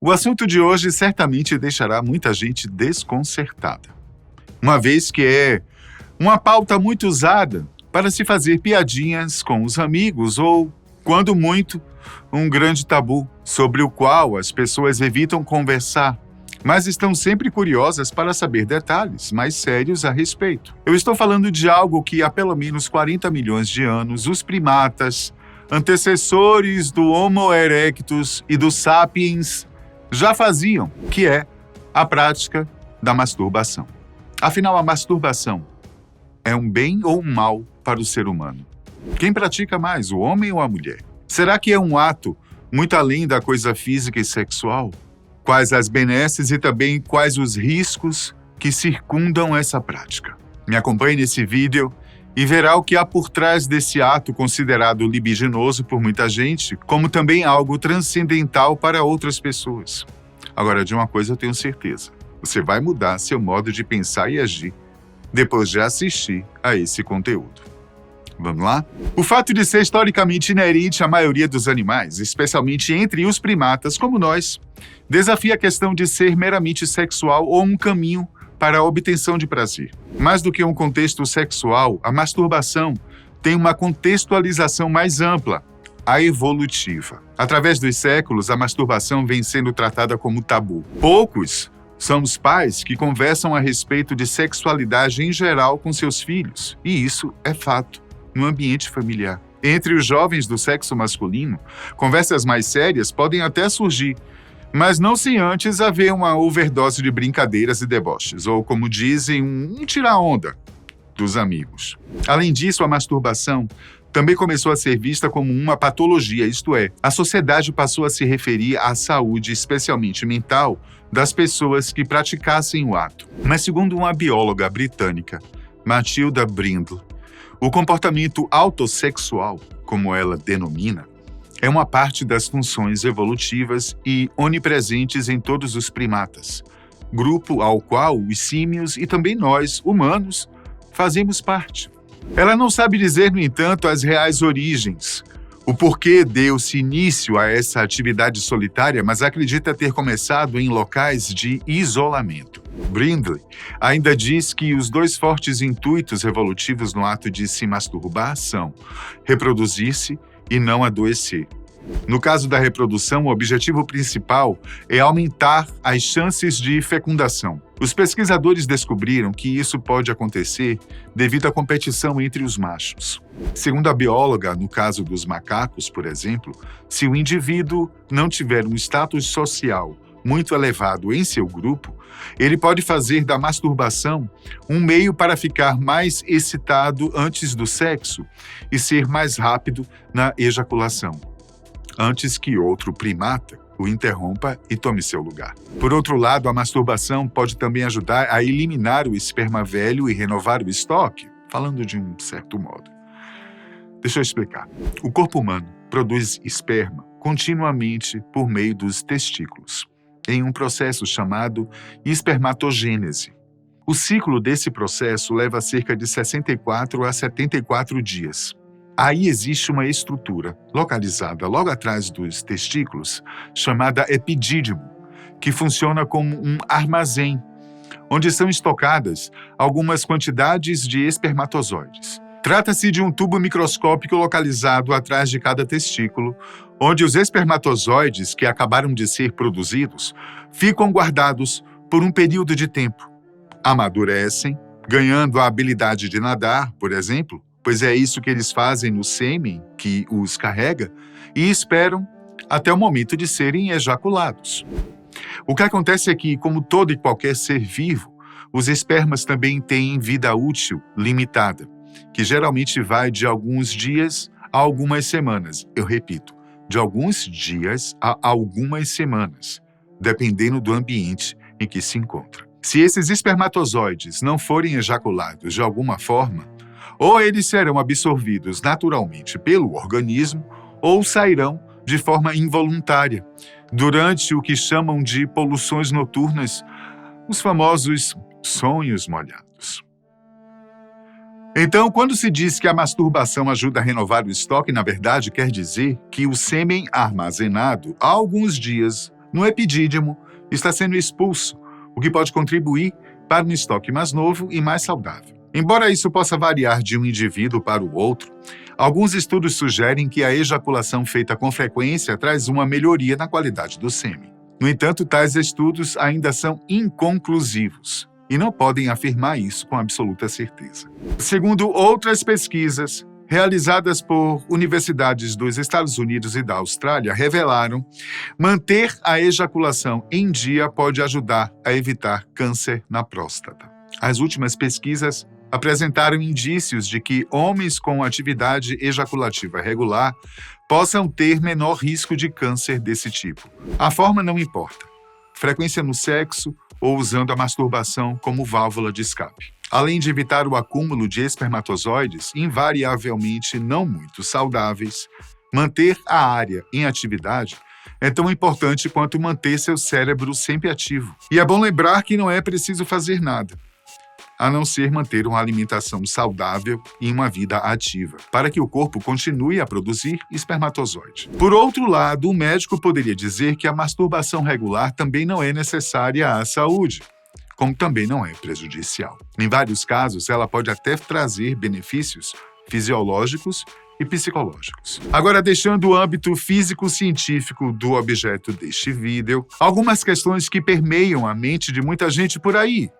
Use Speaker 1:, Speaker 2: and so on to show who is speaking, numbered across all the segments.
Speaker 1: O assunto de hoje certamente deixará muita gente desconcertada, uma vez que é uma pauta muito usada para se fazer piadinhas com os amigos ou, quando muito, um grande tabu sobre o qual as pessoas evitam conversar, mas estão sempre curiosas para saber detalhes mais sérios a respeito. Eu estou falando de algo que há pelo menos 40 milhões de anos os primatas, antecessores do Homo erectus e do Sapiens, já faziam, que é a prática da masturbação. Afinal, a masturbação é um bem ou um mal para o ser humano? Quem pratica mais, o homem ou a mulher? Será que é um ato muito além da coisa física e sexual? Quais as benesses e também quais os riscos que circundam essa prática? Me acompanhe nesse vídeo e verá o que há por trás desse ato considerado libidinoso por muita gente, como também algo transcendental para outras pessoas. Agora, de uma coisa eu tenho certeza: você vai mudar seu modo de pensar e agir depois de assistir a esse conteúdo. Vamos lá? O fato de ser historicamente inerente à maioria dos animais, especialmente entre os primatas como nós, desafia a questão de ser meramente sexual ou um caminho para a obtenção de prazer. Mais do que um contexto sexual, a masturbação tem uma contextualização mais ampla, a evolutiva. Através dos séculos, a masturbação vem sendo tratada como tabu. Poucos são os pais que conversam a respeito de sexualidade em geral com seus filhos, e isso é fato no ambiente familiar. Entre os jovens do sexo masculino, conversas mais sérias podem até surgir, mas não sem antes haver uma overdose de brincadeiras e deboches, ou, como dizem, um tira-onda dos amigos. Além disso, a masturbação também começou a ser vista como uma patologia, isto é, a sociedade passou a se referir à saúde, especialmente mental, das pessoas que praticassem o ato. Mas, segundo uma bióloga britânica, Matilda Brindle, o comportamento autossexual, como ela denomina, é uma parte das funções evolutivas e onipresentes em todos os primatas, grupo ao qual os símios e também nós, humanos, fazemos parte. Ela não sabe dizer, no entanto, as reais origens, o porquê deu-se início a essa atividade solitária, mas acredita ter começado em locais de isolamento. Brindley ainda diz que os dois fortes intuitos evolutivos no ato de se masturbar são reproduzir-se e não adoecer. No caso da reprodução, o objetivo principal é aumentar as chances de fecundação. Os pesquisadores descobriram que isso pode acontecer devido à competição entre os machos. Segundo a bióloga, no caso dos macacos, por exemplo, se o indivíduo não tiver um status social muito elevado em seu grupo, ele pode fazer da masturbação um meio para ficar mais excitado antes do sexo e ser mais rápido na ejaculação, antes que outro primata o interrompa e tome seu lugar. Por outro lado, a masturbação pode também ajudar a eliminar o esperma velho e renovar o estoque, falando de um certo modo. Deixa eu explicar. O corpo humano produz esperma continuamente por meio dos testículos, em um processo chamado espermatogênese. O ciclo desse processo leva cerca de 64 a 74 dias. Aí existe uma estrutura localizada logo atrás dos testículos, chamada epidídimo, que funciona como um armazém, onde são estocadas algumas quantidades de espermatozoides. Trata-se de um tubo microscópico localizado atrás de cada testículo, onde os espermatozoides que acabaram de ser produzidos ficam guardados por um período de tempo. Amadurecem, ganhando a habilidade de nadar, por exemplo, pois é isso que eles fazem no sêmen que os carrega, e esperam até o momento de serem ejaculados. O que acontece é que, como todo e qualquer ser vivo, os espermas também têm vida útil limitada, que geralmente vai de alguns dias a algumas semanas. Eu repito, de alguns dias a algumas semanas, dependendo do ambiente em que se encontra. Se esses espermatozoides não forem ejaculados de alguma forma, ou eles serão absorvidos naturalmente pelo organismo, ou sairão de forma involuntária, durante o que chamam de poluições noturnas, os famosos sonhos molhados. Então, quando se diz que a masturbação ajuda a renovar o estoque, na verdade quer dizer que o sêmen armazenado há alguns dias no epidídimo está sendo expulso, o que pode contribuir para um estoque mais novo e mais saudável. Embora isso possa variar de um indivíduo para o outro, alguns estudos sugerem que a ejaculação feita com frequência traz uma melhoria na qualidade do sêmen. No entanto, tais estudos ainda são inconclusivos e não podem afirmar isso com absoluta certeza. Segundo outras pesquisas, realizadas por universidades dos Estados Unidos e da Austrália, revelaram manter a ejaculação em dia pode ajudar a evitar câncer na próstata. As últimas pesquisas apresentaram indícios de que homens com atividade ejaculativa regular possam ter menor risco de câncer desse tipo. A forma não importa. Frequência no sexo ou usando a masturbação como válvula de escape. Além de evitar o acúmulo de espermatozoides, invariavelmente não muito saudáveis, manter a área em atividade é tão importante quanto manter seu cérebro sempre ativo. E é bom lembrar que não é preciso fazer nada, a não ser manter uma alimentação saudável e uma vida ativa, para que o corpo continue a produzir espermatozoide. Por outro lado, o médico poderia dizer que a masturbação regular também não é necessária à saúde, como também não é prejudicial. Em vários casos, ela pode até trazer benefícios fisiológicos e psicológicos. Agora, deixando o âmbito físico-científico do objeto deste vídeo, algumas questões que permeiam a mente de muita gente por aí.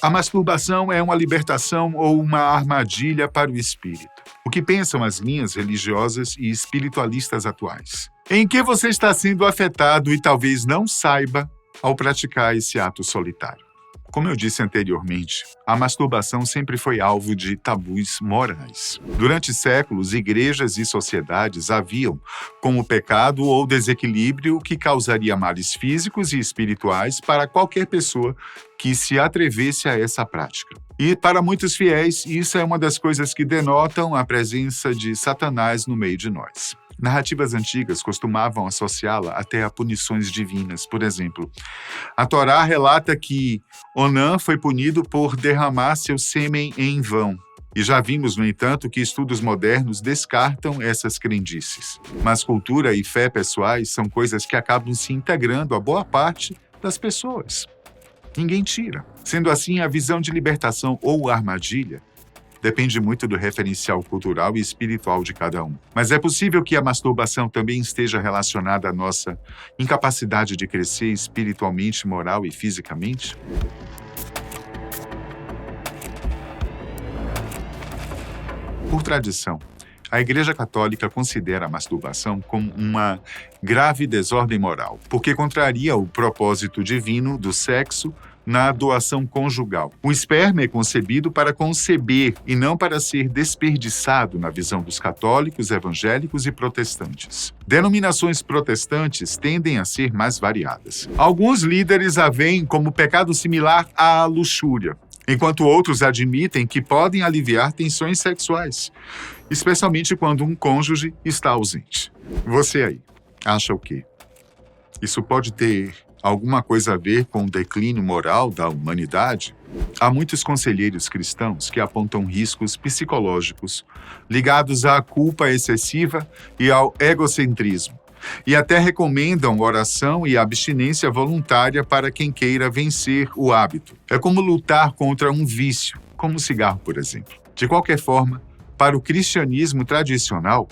Speaker 1: A masturbação é uma libertação ou uma armadilha para o espírito? O que pensam as linhas religiosas e espiritualistas atuais? Em que você está sendo afetado e talvez não saiba ao praticar esse ato solitário? Como eu disse anteriormente, a masturbação sempre foi alvo de tabus morais. Durante séculos, igrejas e sociedades a viam como pecado ou desequilíbrio que causaria males físicos e espirituais para qualquer pessoa que se atrevesse a essa prática. E para muitos fiéis, isso é uma das coisas que denotam a presença de Satanás no meio de nós. Narrativas antigas costumavam associá-la até a punições divinas. Por exemplo, a Torá relata que Onã foi punido por derramar seu sêmen em vão. E já vimos, no entanto, que estudos modernos descartam essas crendices. Mas cultura e fé pessoais são coisas que acabam se integrando a boa parte das pessoas. Ninguém tira. Sendo assim, a visão de libertação ou armadilha depende muito do referencial cultural e espiritual de cada um. Mas é possível que a masturbação também esteja relacionada à nossa incapacidade de crescer espiritualmente, moral e fisicamente? Por tradição, a Igreja Católica considera a masturbação como uma grave desordem moral, porque contraria o propósito divino do sexo na doação conjugal. O esperma é concebido para conceber e não para ser desperdiçado na visão dos católicos, evangélicos e protestantes. Denominações protestantes tendem a ser mais variadas. Alguns líderes a veem como pecado similar à luxúria, enquanto outros admitem que podem aliviar tensões sexuais, especialmente quando um cônjuge está ausente. Você aí, acha o quê? Isso pode ter alguma coisa a ver com o declínio moral da humanidade? Há muitos conselheiros cristãos que apontam riscos psicológicos ligados à culpa excessiva e ao egocentrismo, e até recomendam oração e abstinência voluntária para quem queira vencer o hábito. É como lutar contra um vício, como o cigarro, por exemplo. De qualquer forma, para o cristianismo tradicional,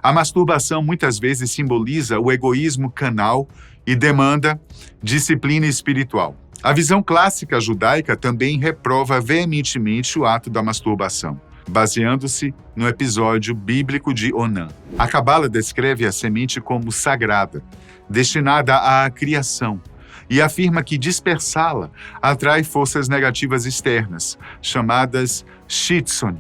Speaker 1: a masturbação muitas vezes simboliza o egoísmo canal e demanda disciplina espiritual. A visão clássica judaica também reprova veementemente o ato da masturbação, baseando-se no episódio bíblico de Onã. A Cabala descreve a semente como sagrada, destinada à criação, e afirma que dispersá-la atrai forças negativas externas, chamadas Shitson,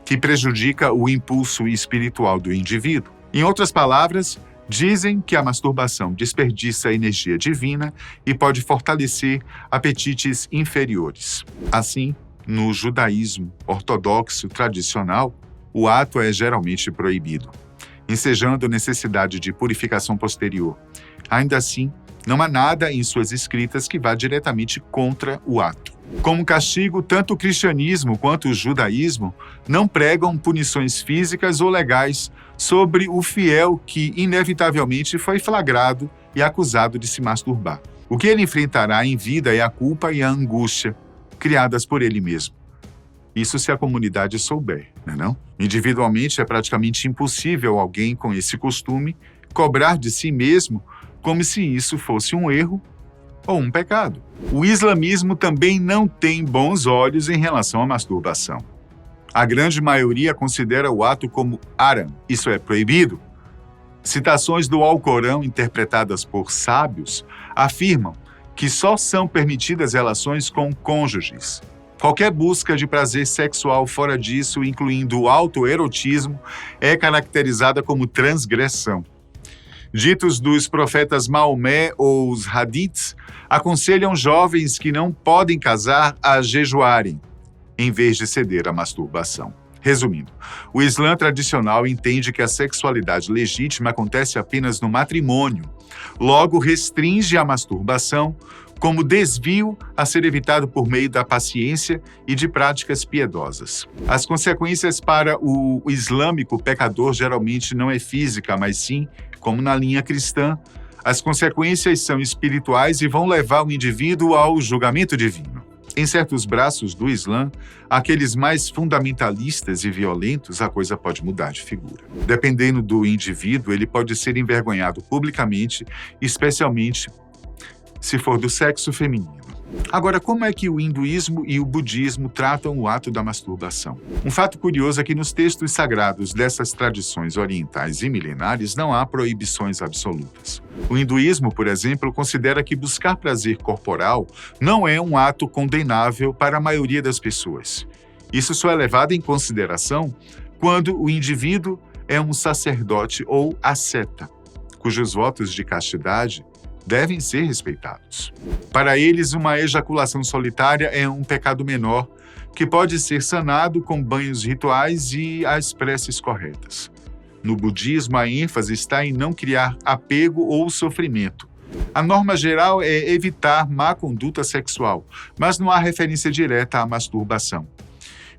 Speaker 1: que prejudica o impulso espiritual do indivíduo. Em outras palavras, dizem que a masturbação desperdiça energia divina e pode fortalecer apetites inferiores. Assim, no judaísmo ortodoxo tradicional, o ato é geralmente proibido, ensejando necessidade de purificação posterior. Ainda assim, não há nada em suas escritas que vá diretamente contra o ato. Como castigo, tanto o cristianismo quanto o judaísmo não pregam punições físicas ou legais sobre o fiel que inevitavelmente foi flagrado e acusado de se masturbar. O que ele enfrentará em vida é a culpa e a angústia criadas por ele mesmo. Isso se a comunidade souber, não? Individualmente é praticamente impossível alguém com esse costume cobrar de si mesmo como se isso fosse um erro ou um pecado. O islamismo também não tem bons olhos em relação à masturbação. A grande maioria considera o ato como haram, isso é, proibido. Citações do Alcorão interpretadas por sábios afirmam que só são permitidas relações com cônjuges. Qualquer busca de prazer sexual fora disso, incluindo o autoerotismo, é caracterizada como transgressão. Ditos dos profetas Maomé ou os hadiths aconselham jovens que não podem casar a jejuarem, em vez de ceder à masturbação. Resumindo, o Islã tradicional entende que a sexualidade legítima acontece apenas no matrimônio, logo restringe a masturbação como desvio a ser evitado por meio da paciência e de práticas piedosas. As consequências para o islâmico pecador geralmente não é física, mas sim, como na linha cristã, as consequências são espirituais e vão levar o indivíduo ao julgamento divino. Em certos braços do Islã, aqueles mais fundamentalistas e violentos, a coisa pode mudar de figura. Dependendo do indivíduo, ele pode ser envergonhado publicamente, especialmente se for do sexo feminino. Agora, como é que o hinduísmo e o budismo tratam o ato da masturbação? Um fato curioso é que nos textos sagrados dessas tradições orientais e milenares não há proibições absolutas. O hinduísmo, por exemplo, considera que buscar prazer corporal não é um ato condenável para a maioria das pessoas. Isso só é levado em consideração quando o indivíduo é um sacerdote ou asceta, cujos votos de castidade devem ser respeitados. Para eles, uma ejaculação solitária é um pecado menor que pode ser sanado com banhos rituais e as preces corretas. No budismo, a ênfase está em não criar apego ou sofrimento. A norma geral é evitar má conduta sexual, mas não há referência direta à masturbação.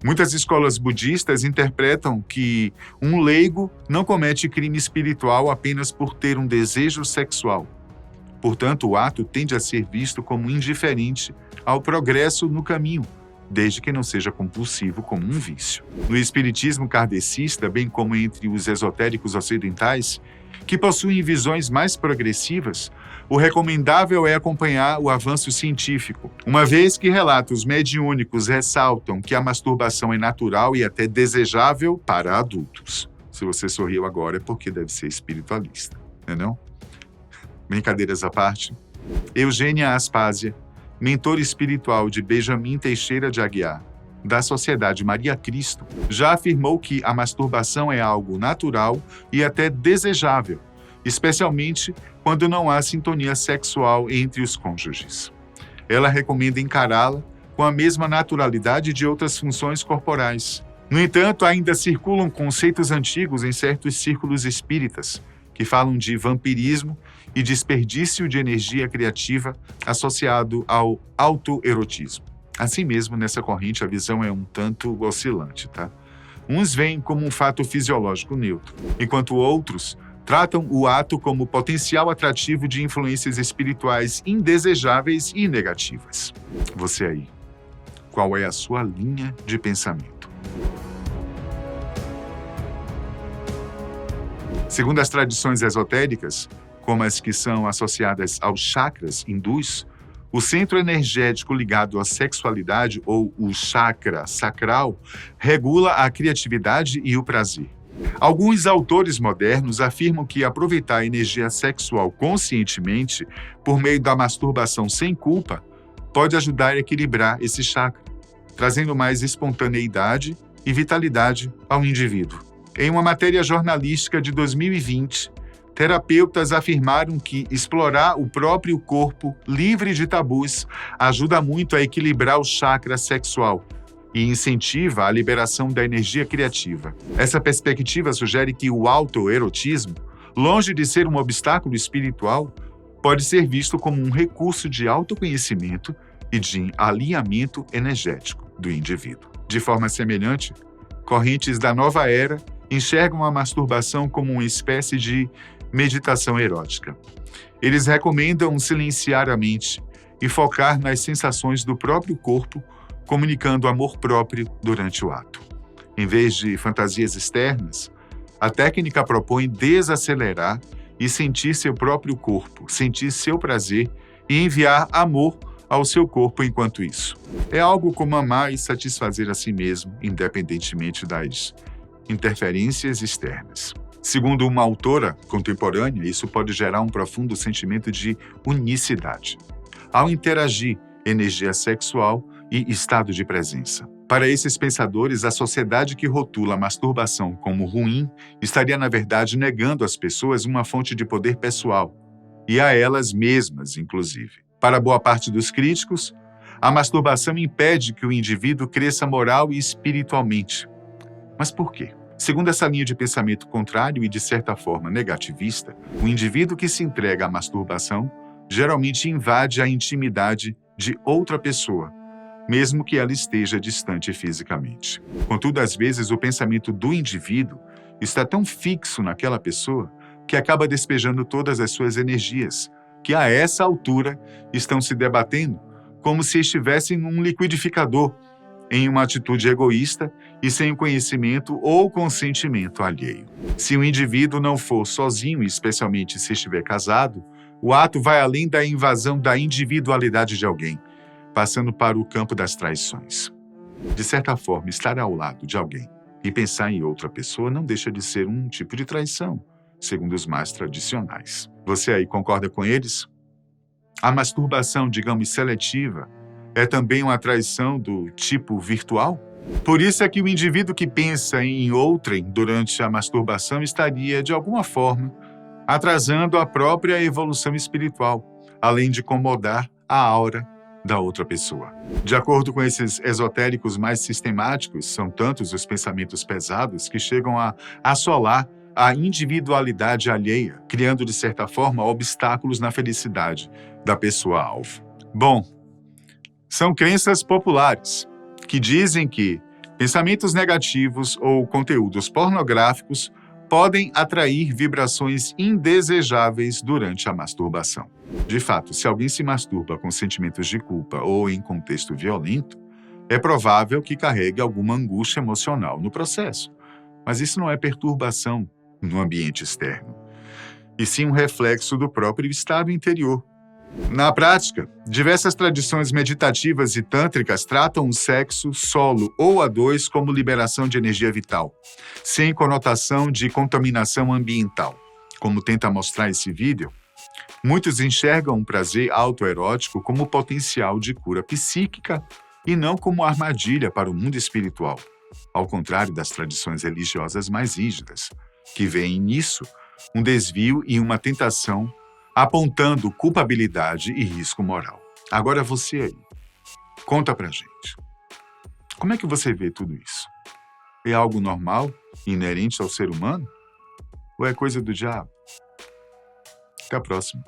Speaker 1: Muitas escolas budistas interpretam que um leigo não comete crime espiritual apenas por ter um desejo sexual. Portanto, o ato tende a ser visto como indiferente ao progresso no caminho, desde que não seja compulsivo como um vício. No espiritismo kardecista, bem como entre os esotéricos ocidentais, que possuem visões mais progressivas, o recomendável é acompanhar o avanço científico, uma vez que relatos mediúnicos ressaltam que a masturbação é natural e até desejável para adultos. Se você sorriu agora é porque deve ser espiritualista, não? Brincadeiras à parte, Eugênia Aspásia, mentora espiritual de Benjamin Teixeira de Aguiar, da Sociedade Maria Cristo, já afirmou que a masturbação é algo natural e até desejável, especialmente quando não há sintonia sexual entre os cônjuges. Ela recomenda encará-la com a mesma naturalidade de outras funções corporais. No entanto, ainda circulam conceitos antigos em certos círculos espíritas, que falam de vampirismo e desperdício de energia criativa associado ao autoerotismo. Assim mesmo, nessa corrente, a visão é um tanto oscilante, tá? Uns veem como um fato fisiológico neutro, enquanto outros tratam o ato como potencial atrativo de influências espirituais indesejáveis e negativas. Você aí, qual é a sua linha de pensamento? Segundo as tradições esotéricas, como as que são associadas aos chakras hindus, o centro energético ligado à sexualidade, ou o chakra sacral, regula a criatividade e o prazer. Alguns autores modernos afirmam que aproveitar a energia sexual conscientemente, por meio da masturbação sem culpa, pode ajudar a equilibrar esse chakra, trazendo mais espontaneidade e vitalidade ao indivíduo. Em uma matéria jornalística de 2020, terapeutas afirmaram que explorar o próprio corpo livre de tabus ajuda muito a equilibrar o chakra sexual e incentiva a liberação da energia criativa. Essa perspectiva sugere que o autoerotismo, longe de ser um obstáculo espiritual, pode ser visto como um recurso de autoconhecimento e de alinhamento energético do indivíduo. De forma semelhante, correntes da nova era enxergam a masturbação como uma espécie de meditação erótica. Eles recomendam silenciar a mente e focar nas sensações do próprio corpo, comunicando amor próprio durante o ato. Em vez de fantasias externas, a técnica propõe desacelerar e sentir seu próprio corpo, sentir seu prazer e enviar amor ao seu corpo enquanto isso. É algo como amar e satisfazer a si mesmo, independentemente das interferências externas. Segundo uma autora contemporânea, isso pode gerar um profundo sentimento de unicidade. Ao interagir energia sexual e estado de presença. Para esses pensadores, a sociedade que rotula a masturbação como ruim estaria, na verdade, negando às pessoas uma fonte de poder pessoal, e a elas mesmas, inclusive. Para boa parte dos críticos, a masturbação impede que o indivíduo cresça moral e espiritualmente. Mas por quê? Segundo essa linha de pensamento contrário e, de certa forma, negativista, o indivíduo que se entrega à masturbação geralmente invade a intimidade de outra pessoa, mesmo que ela esteja distante fisicamente. Contudo, às vezes, o pensamento do indivíduo está tão fixo naquela pessoa que acaba despejando todas as suas energias, que a essa altura estão se debatendo como se estivessem num liquidificador, em uma atitude egoísta e sem o conhecimento ou consentimento alheio. Se o indivíduo não for sozinho, especialmente se estiver casado, o ato vai além da invasão da individualidade de alguém, passando para o campo das traições. De certa forma, estar ao lado de alguém e pensar em outra pessoa não deixa de ser um tipo de traição, segundo os mais tradicionais. Você aí concorda com eles? A masturbação, digamos, seletiva, é também uma traição do tipo virtual? Por isso é que o indivíduo que pensa em outrem durante a masturbação estaria, de alguma forma, atrasando a própria evolução espiritual, além de incomodar a aura da outra pessoa. De acordo com esses esotéricos mais sistemáticos, são tantos os pensamentos pesados que chegam a assolar a individualidade alheia, criando, de certa forma, obstáculos na felicidade da pessoa-alvo. Bom, são crenças populares que dizem que pensamentos negativos ou conteúdos pornográficos podem atrair vibrações indesejáveis durante a masturbação. De fato, se alguém se masturba com sentimentos de culpa ou em contexto violento, é provável que carregue alguma angústia emocional no processo. Mas isso não é perturbação no ambiente externo, e sim um reflexo do próprio estado interior. Na prática, diversas tradições meditativas e tântricas tratam o sexo solo ou a dois como liberação de energia vital, sem conotação de contaminação ambiental. Como tenta mostrar esse vídeo, muitos enxergam o prazer autoerótico como potencial de cura psíquica e não como armadilha para o mundo espiritual, ao contrário das tradições religiosas mais rígidas, que veem nisso um desvio e uma tentação, apontando culpabilidade e risco moral. Agora você aí, conta pra gente. Como é que você vê tudo isso? É algo normal, inerente ao ser humano? Ou é coisa do diabo? Até a próxima.